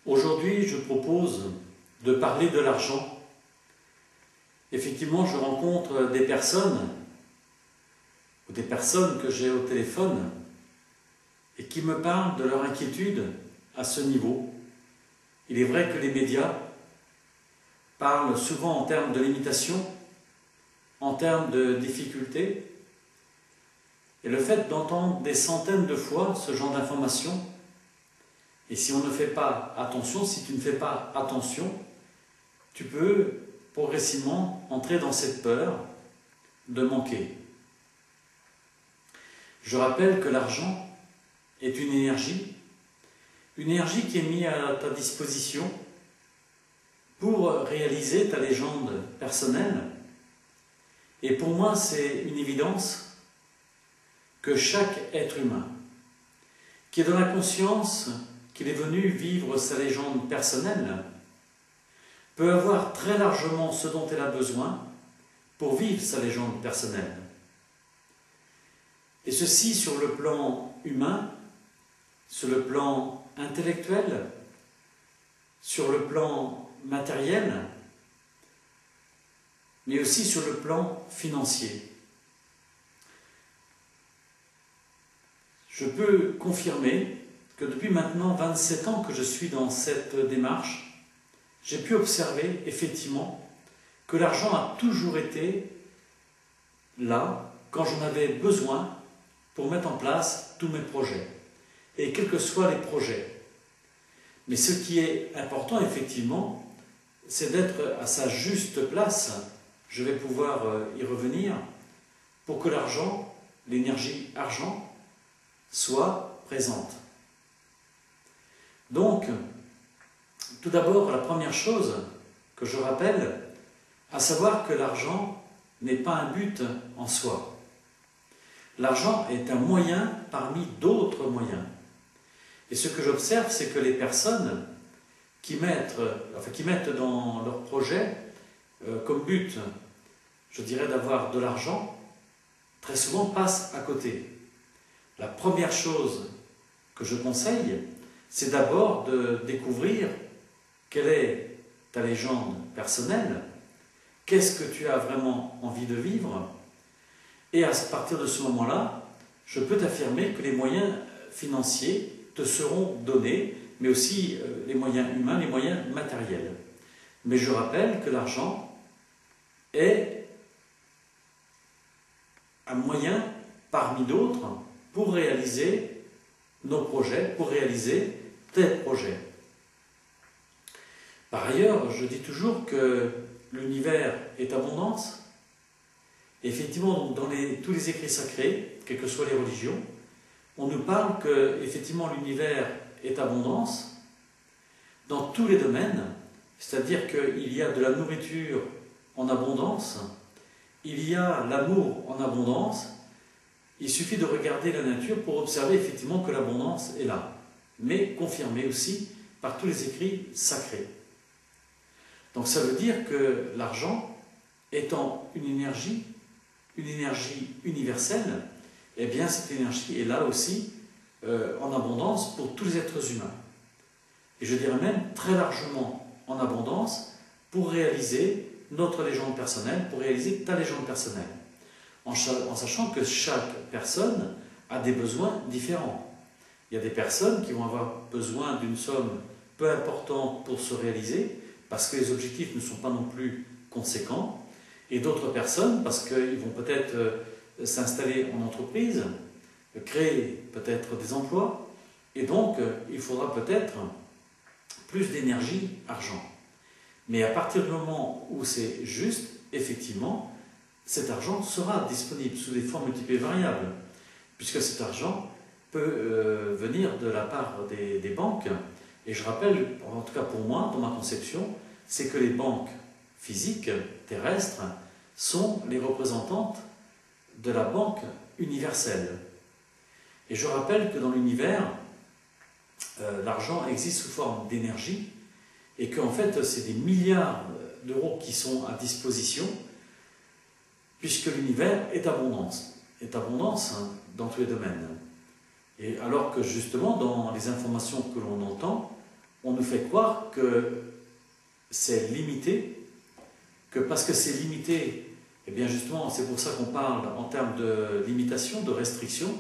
Aujourd'hui, je propose de parler de l'argent. Effectivement, je rencontre des personnes, ou des personnes que j'ai au téléphone, et qui me parlent de leur inquiétude à ce niveau. Il est vrai que les médias parlent souvent en termes de limitation, en termes de difficultés, et le fait d'entendre des centaines de fois ce genre d'informations, et si on ne fait pas attention, si tu ne fais pas attention, tu peux progressivement entrer dans cette peur de manquer. Je rappelle que l'argent est une énergie qui est mise à ta disposition pour réaliser ta légende personnelle. Et pour moi, c'est une évidence que chaque être humain qui est dans la conscience qu'il est venu vivre sa légende personnelle peut avoir très largement ce dont elle a besoin pour vivre sa légende personnelle. Et ceci sur le plan humain, sur le plan intellectuel, sur le plan matériel, mais aussi sur le plan financier. Je peux confirmer que depuis maintenant 27 ans que je suis dans cette démarche, j'ai pu observer effectivement que l'argent a toujours été là quand j'en avais besoin pour mettre en place tous mes projets, et quels que soient les projets. Mais ce qui est important effectivement, c'est d'être à sa juste place, je vais pouvoir y revenir, pour que l'argent, l'énergie argent, soit présente. Donc, tout d'abord, la première chose que je rappelle, à savoir que l'argent n'est pas un but en soi. L'argent est un moyen parmi d'autres moyens. Et ce que j'observe, c'est que les personnes qui mettent dans leur projet comme but, je dirais, d'avoir de l'argent, très souvent passent à côté. La première chose que je conseille, c'est d'abord de découvrir quelle est ta légende personnelle, qu'est-ce que tu as vraiment envie de vivre, et à partir de ce moment-là, je peux t'affirmer que les moyens financiers te seront donnés, mais aussi les moyens humains, les moyens matériels. Mais je rappelle que l'argent est un moyen parmi d'autres pour réaliser nos projets, pour réaliser tes projets. Par ailleurs, je dis toujours que l'univers est abondance. Effectivement, dans tous les écrits sacrés, quelles que soient les religions, on nous parle que effectivement l'univers est abondance dans tous les domaines, c'est-à-dire qu'il y a de la nourriture en abondance, il y a l'amour en abondance. Il suffit de regarder la nature pour observer effectivement que l'abondance est là, mais confirmée aussi par tous les écrits sacrés. Donc ça veut dire que l'argent étant une énergie universelle, eh bien cette énergie est là aussi en abondance pour tous les êtres humains. Et je dirais même très largement en abondance pour réaliser notre légende personnelle, pour réaliser ta légende personnelle. En sachant que chaque personne a des besoins différents. Il y a des personnes qui vont avoir besoin d'une somme peu importante pour se réaliser, parce que les objectifs ne sont pas non plus conséquents, et d'autres personnes parce qu'ils vont peut-être s'installer en entreprise, créer peut-être des emplois, et donc il faudra peut-être plus d'énergie, argent. Mais à partir du moment où c'est juste, effectivement, cet argent sera disponible sous des formes multiples et variables, puisque cet argent peut venir de la part des banques. Et je rappelle, en tout cas pour moi, dans ma conception, c'est que les banques physiques, terrestres, sont les représentantes de la banque universelle. Et je rappelle que dans l'univers, l'argent existe sous forme d'énergie, et qu'en fait, c'est des milliards d'euros qui sont à disposition, puisque l'univers est abondance dans tous les domaines. Et alors que justement, dans les informations que l'on entend, on nous fait croire que c'est limité, que parce que c'est limité, eh bien justement, c'est pour ça qu'on parle en termes de limitation, de restriction,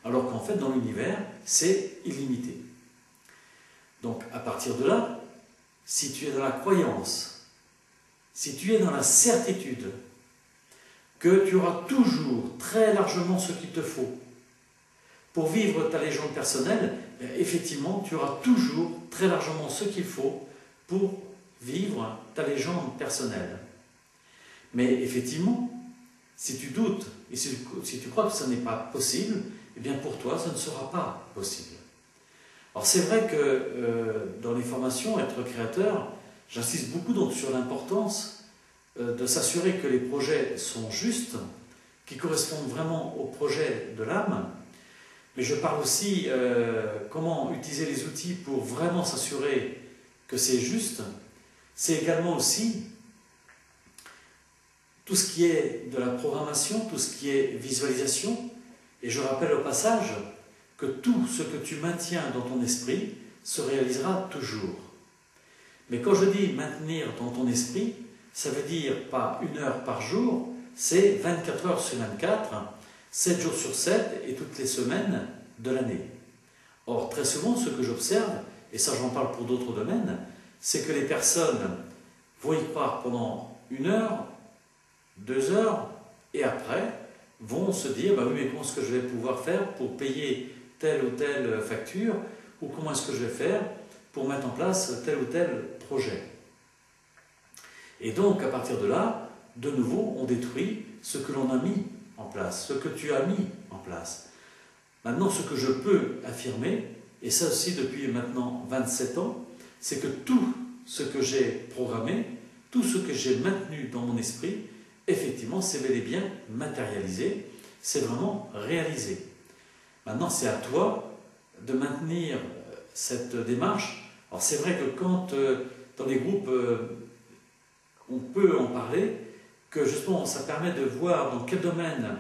alors qu'en fait, dans l'univers, c'est illimité. Donc, à partir de là, si tu es dans la croyance, si tu es dans la certitude que tu auras toujours très largement ce qu'il te faut pour vivre ta légende personnelle, effectivement, tu auras toujours très largement ce qu'il faut pour vivre ta légende personnelle. Mais effectivement, si tu doutes et si tu crois que ce n'est pas possible, eh bien pour toi, ça ne sera pas possible. Alors c'est vrai que dans les formations, être créateur, j'insiste beaucoup donc sur l'importance de s'assurer que les projets sont justes, qui correspondent vraiment au projet de l'âme. Mais je parle aussi comment utiliser les outils pour vraiment s'assurer que c'est juste. C'est également aussi tout ce qui est de la programmation, tout ce qui est visualisation. Et je rappelle au passage que tout ce que tu maintiens dans ton esprit se réalisera toujours. Mais quand je dis maintenir dans ton esprit, ça veut dire pas 1 heure par jour, c'est 24 heures sur 24, 7 jours sur 7 et toutes les semaines de l'année. Or, très souvent, ce que j'observe, et ça j'en parle pour d'autres domaines, c'est que les personnes vont y croire pendant 1 heure, 2 heures, et après vont se dire, bah oui, mais comment est-ce que je vais pouvoir faire pour payer telle ou telle facture, ou comment est-ce que je vais faire pour mettre en place tel ou tel projet. Et donc, à partir de là, de nouveau, on détruit ce que l'on a mis en place, ce que tu as mis en place. Maintenant, ce que je peux affirmer, et ça aussi depuis maintenant 27 ans, c'est que tout ce que j'ai programmé, tout ce que j'ai maintenu dans mon esprit, effectivement, c'est bel et bien matérialisé, c'est vraiment réalisé. Maintenant, c'est à toi de maintenir cette démarche. Alors, c'est vrai que quand, dans les groupes, on peut en parler, que justement, ça permet de voir dans quel domaine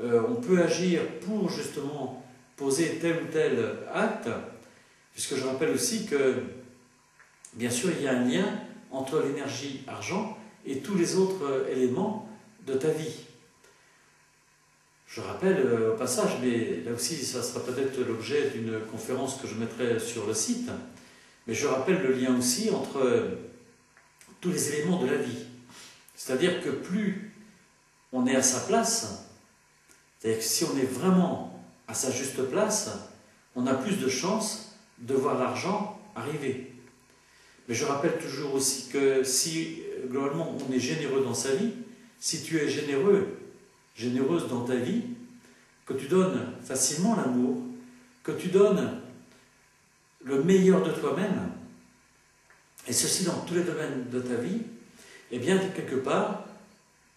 on peut agir pour justement poser tel ou tel acte, puisque je rappelle aussi que, bien sûr, il y a un lien entre l'énergie argent et tous les autres éléments de ta vie. Je rappelle au passage, mais là aussi ça sera peut-être l'objet d'une conférence que je mettrai sur le site, mais je rappelle le lien aussi entre tous les éléments de la vie. C'est-à-dire que plus on est à sa place, c'est-à-dire que si on est vraiment à sa juste place, on a plus de chances de voir l'argent arriver. Mais je rappelle toujours aussi que si globalement on est généreux dans sa vie, si tu es généreuse dans ta vie, que tu donnes facilement l'amour, que tu donnes le meilleur de toi-même, et ceci dans tous les domaines de ta vie, eh bien, quelque part,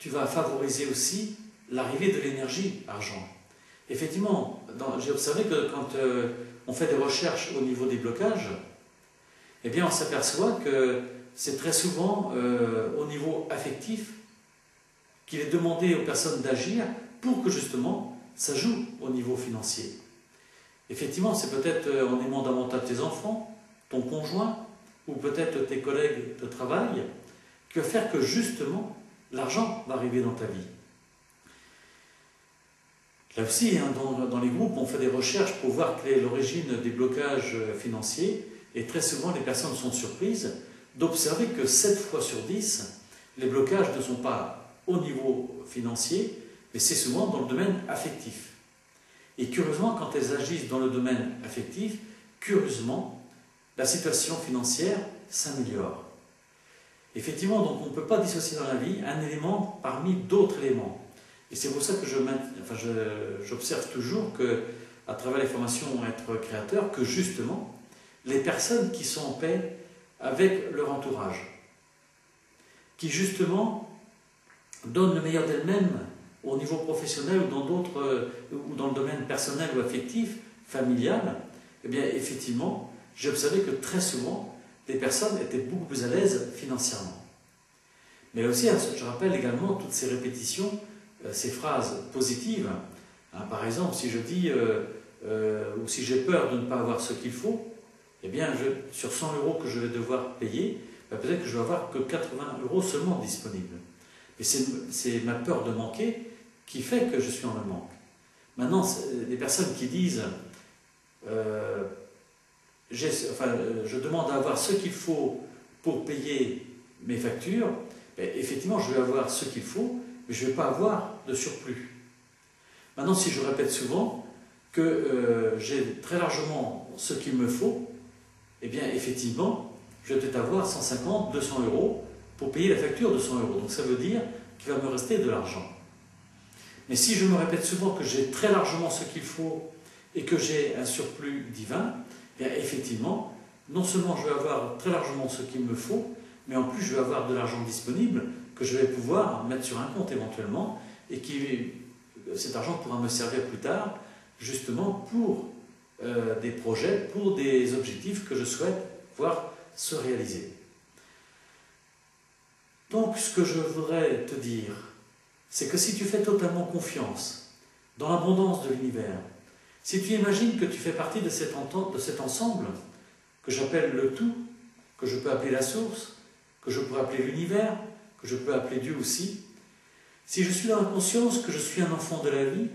tu vas favoriser aussi l'arrivée de l'énergie argent. Effectivement, j'ai observé que quand on fait des recherches au niveau des blocages, eh bien, on s'aperçoit que c'est très souvent au niveau affectif qu'il est demandé aux personnes d'agir pour que justement ça joue au niveau financier. Effectivement, c'est peut-être en aimant davantage tes enfants, ton conjoint, ou peut-être tes collègues de travail, qui va faire que justement l'argent va arriver dans ta vie. Là aussi, hein, dans les groupes, on fait des recherches pour voir quelle est l'origine des blocages financiers, et très souvent les personnes sont surprises d'observer que 7 fois sur 10, les blocages ne sont pas au niveau financier, mais c'est souvent dans le domaine affectif. Et curieusement, quand elles agissent dans le domaine affectif, curieusement, la situation financière s'améliore. Effectivement, donc on ne peut pas dissocier dans la vie un élément parmi d'autres éléments. Et c'est pour ça que j'observe toujours que, à travers les formations Être créateur, que justement, les personnes qui sont en paix avec leur entourage, qui justement donnent le meilleur d'elles-mêmes au niveau professionnel ou dans le domaine personnel ou affectif, familial, eh bien effectivement, j'ai observé que très souvent, les personnes étaient beaucoup plus à l'aise financièrement. Mais là aussi, je rappelle également toutes ces répétitions, ces phrases positives. Hein, par exemple, si je dis, ou si j'ai peur de ne pas avoir ce qu'il faut, eh bien, sur 100 € que je vais devoir payer, peut-être que je vais avoir que 80 € seulement disponibles. Et c'est ma peur de manquer qui fait que je suis en manque. Maintenant, les personnes qui disent je demande à avoir ce qu'il faut pour payer mes factures, effectivement, je vais avoir ce qu'il faut, mais je ne vais pas avoir de surplus. Maintenant, si je répète souvent que j'ai très largement ce qu'il me faut, eh bien, effectivement, je vais peut-être avoir 150, 200 € pour payer la facture de 100 €. Donc ça veut dire qu'il va me rester de l'argent. Mais si je me répète souvent que j'ai très largement ce qu'il faut et que j'ai un surplus divin, eh bien, effectivement, non seulement je vais avoir très largement ce qu'il me faut, mais en plus je vais avoir de l'argent disponible que je vais pouvoir mettre sur un compte éventuellement et cet argent pourra me servir plus tard justement pour des projets, pour des objectifs que je souhaite voir se réaliser. Donc ce que je voudrais te dire, c'est que si tu fais totalement confiance dans l'abondance de l'univers, si tu imagines que tu fais partie de cet ensemble que j'appelle le tout, que je peux appeler la source, que je pourrais appeler l'univers, que je peux appeler Dieu aussi, si je suis dans la conscience que je suis un enfant de la vie,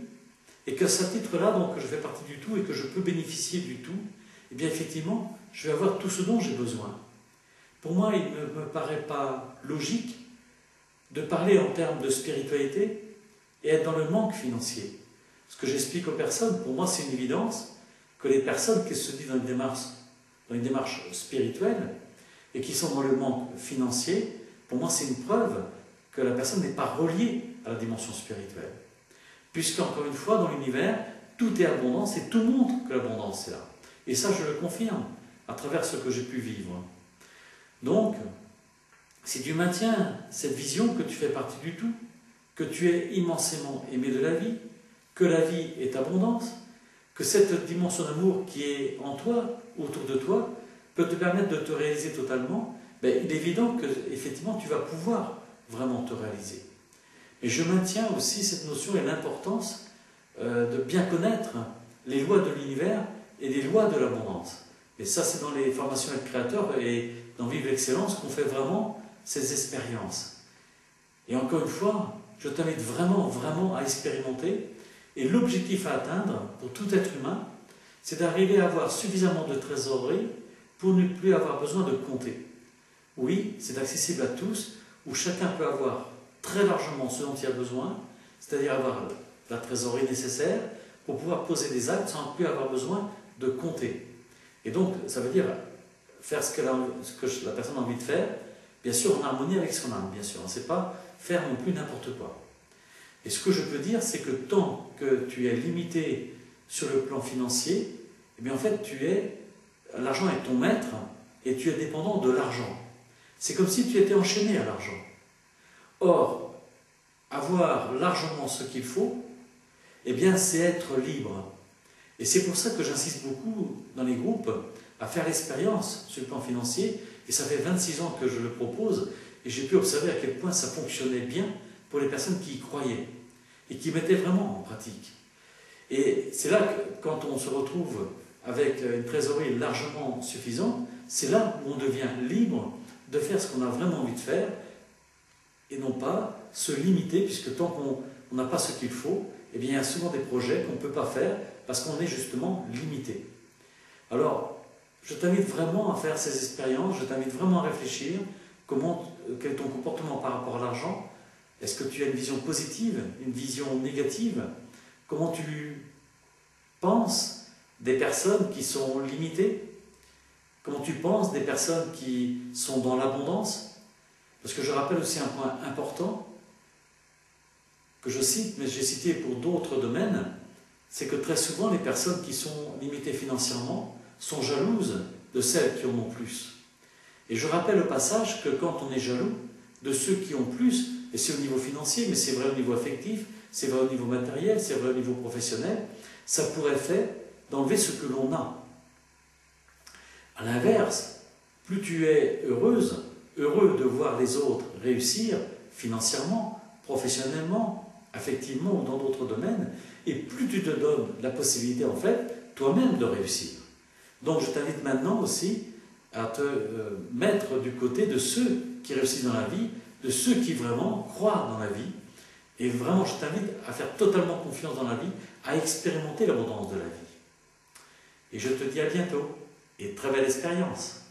et qu'à ce titre-là, donc, je fais partie du tout et que je peux bénéficier du tout, eh bien effectivement, je vais avoir tout ce dont j'ai besoin. Pour moi, il ne me paraît pas logique de parler en termes de spiritualité et être dans le manque financier. Ce que j'explique aux personnes, pour moi, c'est une évidence que les personnes qui se disent dans une démarche spirituelle et qui sont dans le manque financier, pour moi, c'est une preuve que la personne n'est pas reliée à la dimension spirituelle. Puisqu'encore une fois, dans l'univers, tout est abondance et tout montre que l'abondance est là. Et ça, je le confirme à travers ce que j'ai pu vivre. Donc, si tu maintiens cette vision que tu fais partie du tout, que tu es immensément aimé de la vie, que la vie est abondance, que cette dimension d'amour qui est en toi, autour de toi, peut te permettre de te réaliser totalement, il est évident que effectivement tu vas pouvoir vraiment te réaliser. Et je maintiens aussi cette notion et l'importance de bien connaître les lois de l'univers et les lois de l'abondance. Et ça, c'est dans les formations Être Créateur et dans Vivre l'Excellence qu'on fait vraiment ces expériences. Et encore une fois, je t'invite vraiment, vraiment à expérimenter. Et l'objectif à atteindre pour tout être humain, c'est d'arriver à avoir suffisamment de trésorerie pour ne plus avoir besoin de compter. Oui, c'est accessible à tous, où chacun peut avoir très largement ce dont il a besoin, c'est-à-dire avoir la trésorerie nécessaire pour pouvoir poser des actes sans plus avoir besoin de compter. Et donc, ça veut dire faire ce que la personne a envie de faire, bien sûr en harmonie avec son âme, bien sûr. C'est pas faire non plus n'importe quoi. Et ce que je peux dire, c'est que tant que tu es limité sur le plan financier, eh bien en fait, l'argent est ton maître et tu es dépendant de l'argent. C'est comme si tu étais enchaîné à l'argent. Or, avoir largement ce qu'il faut, eh bien c'est être libre. Et c'est pour ça que j'insiste beaucoup dans les groupes à faire l'expérience sur le plan financier. Et ça fait 26 ans que je le propose et j'ai pu observer à quel point ça fonctionnait bien pour les personnes qui y croyaient et qui mettaient vraiment en pratique. Et c'est là que, quand on se retrouve avec une trésorerie largement suffisante, c'est là où on devient libre de faire ce qu'on a vraiment envie de faire et non pas se limiter, puisque tant qu'on n'a pas ce qu'il faut, eh bien, il y a souvent des projets qu'on ne peut pas faire parce qu'on est justement limité. Alors, je t'invite vraiment à faire ces expériences, je t'invite vraiment à réfléchir quel est ton comportement par rapport à l'argent. Est-ce que tu as une vision positive, une vision négative? Comment tu penses des personnes qui sont limitées? Comment tu penses des personnes qui sont dans l'abondance? Parce que je rappelle aussi un point important que je cite, mais j'ai cité pour d'autres domaines, c'est que très souvent les personnes qui sont limitées financièrement sont jalouses de celles qui en ont plus. Et je rappelle au passage que quand on est jaloux de ceux qui ont plus, et c'est au niveau financier, mais c'est vrai au niveau affectif, c'est vrai au niveau matériel, c'est vrai au niveau professionnel, ça pourrait faire d'enlever ce que l'on a. À l'inverse, plus tu es heureux de voir les autres réussir financièrement, professionnellement, affectivement ou dans d'autres domaines, et plus tu te donnes la possibilité, en fait, toi-même de réussir. Donc je t'invite maintenant aussi à te mettre du côté de ceux qui réussissent dans la vie, de ceux qui vraiment croient dans la vie. Et vraiment, je t'invite à faire totalement confiance dans la vie, à expérimenter l'abondance de la vie. Et je te dis à bientôt et très belle expérience.